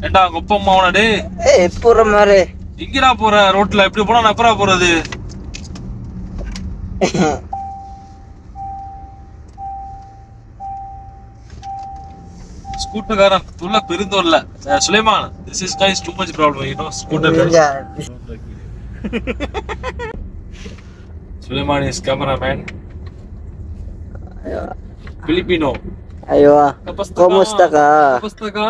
ஏண்டா கொப்ப அம்மாவனா டே? போற மாதிரி எங்கடா போற? ரோட்ல இப்படி போனா நான் எப்பரா போறது? ஸ்கூட்டர்காரன் துள்ள பெருந்தோல்ல. Sulaiman, this is guys too much problem, you know, scooter. Suleiman is cameraman. Filipino. Ayo, kumusta ka? Kamusta ka?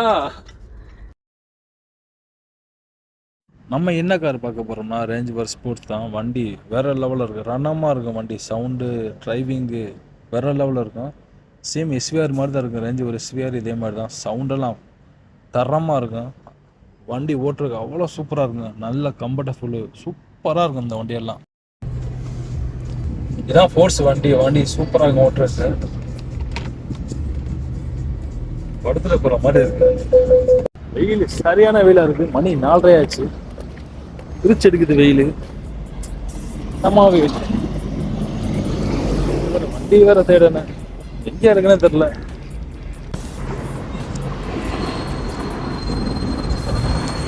நம்ம என்ன கார் பார்க்க போகிறோம்னா ரேஞ்ச் ரோவர் ஸ்போர்ட்ஸ் தான். வண்டி வேறு லெவலில் இருக்குது, ரன்னமாக இருக்கும். வண்டி சவுண்டு டிரைவிங்கு வேறு லெவலில் இருக்கும். சேம் எஸ்விஆர் மாதிரி தான் இருக்கும். ரேஞ்ச் ரோவர் எஸ்விஆர் இதே மாதிரி தான். சவுண்டெல்லாம் தரமாக இருக்கும். வண்டி ஓட்டுறதுக்கு அவ்வளோ சூப்பராக இருக்குங்க. நல்ல கம்ஃபர்டபுள் சூப்பராக இருக்கும் இந்த வண்டியெல்லாம். இதுதான் ஃபோர்ஸ் வண்டி. வண்டி சூப்பராக இருக்கும் ஓட்டுறதுக்கு. படுத்துல போகிற மாதிரி இருக்கு. வெயில் சரியான வெயிலாக இருக்குது. மணி 4:30 ஆச்சு. பிரிச்சு எடுக்குது வெயில். நம்ம வெயில் வண்டி வேற தேடனே எங்கே இருக்குன்னு தெரியல.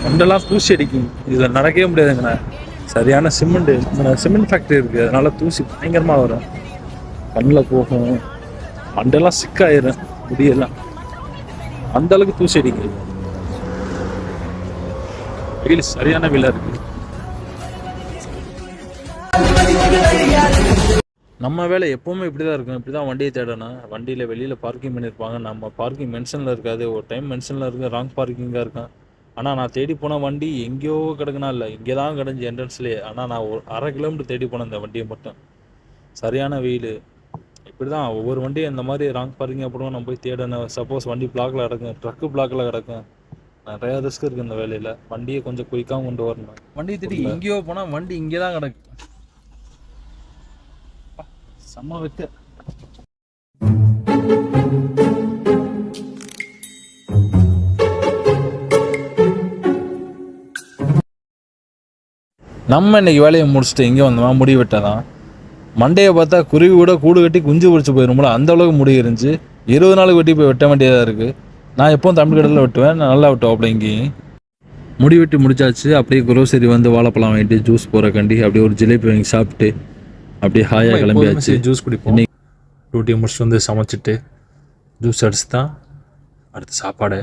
வண்டெல்லாம் தூசி அடிக்கும். இதில் நடக்கவே முடியாதுங்கண்ணா. சரியான சிமெண்ட் ஃபேக்ட்ரி இருக்குது. அதனால தூசி பயங்கரமாக வரும். கண்ணில் போகும். வண்டெல்லாம் சிக்காயிரும். முடியெல்லாம் அந்த அளவுக்கு தூசி அடிக்குது. வெயில் சரியான வெயிலாக இருக்குது. நம்ம வேலை எப்போவுமே இப்படி தான் இருக்கும். இப்படி தான் வண்டியை தேடணும். வண்டியில் வெளியில் பார்க்கிங் பண்ணியிருப்பாங்க. நம்ம பார்க்கிங் மென்ஷனில் இருக்காது. ஒரு டைம் மென்ஷனில் இருக்குது, ராங் பார்க்கிங்காக இருக்கும். ஆனால் நான் தேடி போன வண்டி எங்கேயோ கிடக்குனா இல்லை, இங்கே தான் கிடஞ்சி என்ட்ரன்ஸ்லேயே. ஆனால் நான் ஒரு 1/2 கிலோமீட்டர் தேடி போனேன் இந்த வண்டியை மட்டும். சரியான வெயில். இப்படி தான் ஒவ்வொரு வண்டியும் இந்த மாதிரி ராங் பார்க்கிங் அப்புறம் நம்ம போய் தேடணும். சப்போஸ் வண்டி பிளாக்கில் கிடக்கும், ட்ரக்கு பிளாக்கில் கிடக்கும். நிறையா ரிஸ்க் இருக்குது இந்த வேலையில். வண்டியை கொஞ்சம் குயிக்காக கொண்டு வரணும். வண்டியை தேடி எங்கேயோ போனால் வண்டி இங்கே தான் கிடக்கு. செம்ம வெக்க. நம்ம இன்னைக்கு வேலையை முடிச்சுட்டு எங்கே வந்தோமா, முடி வெட்டதான். மண்டையை பார்த்தா குருவி கூட கூடு கட்டி குஞ்சு பொறிச்சு போயிரும்ல, அந்த அளவுக்கு முடி இருந்துச்சு. 20 நாளுக்கு வெட்டி போய் வெட்ட வேண்டியதாக இருக்குது. நான் எப்போவும் தமிழ் கடையில் வெட்டுவேன், நான் நல்லா வெட்டுவோம். அப்படி இங்கேயும் முடி வெட்டி முடிச்சாச்சு. அப்படியே குரோசரி வந்து வாழைப்பழம் வாங்கிட்டு ஜூஸ் போகிறக்காண்டி அப்படியே ஒரு ஜிலேபி வாங்கி சாப்பிட்டு அப்படியே ஹாயாக கிளம்பியாச்சு. ஜூஸ் குடிப்போம். டியூட்டியை முடிச்சுட்டு வந்து சமைச்சிட்டு ஜூஸ் அடிச்சு தான் அடுத்த சாப்பாடு.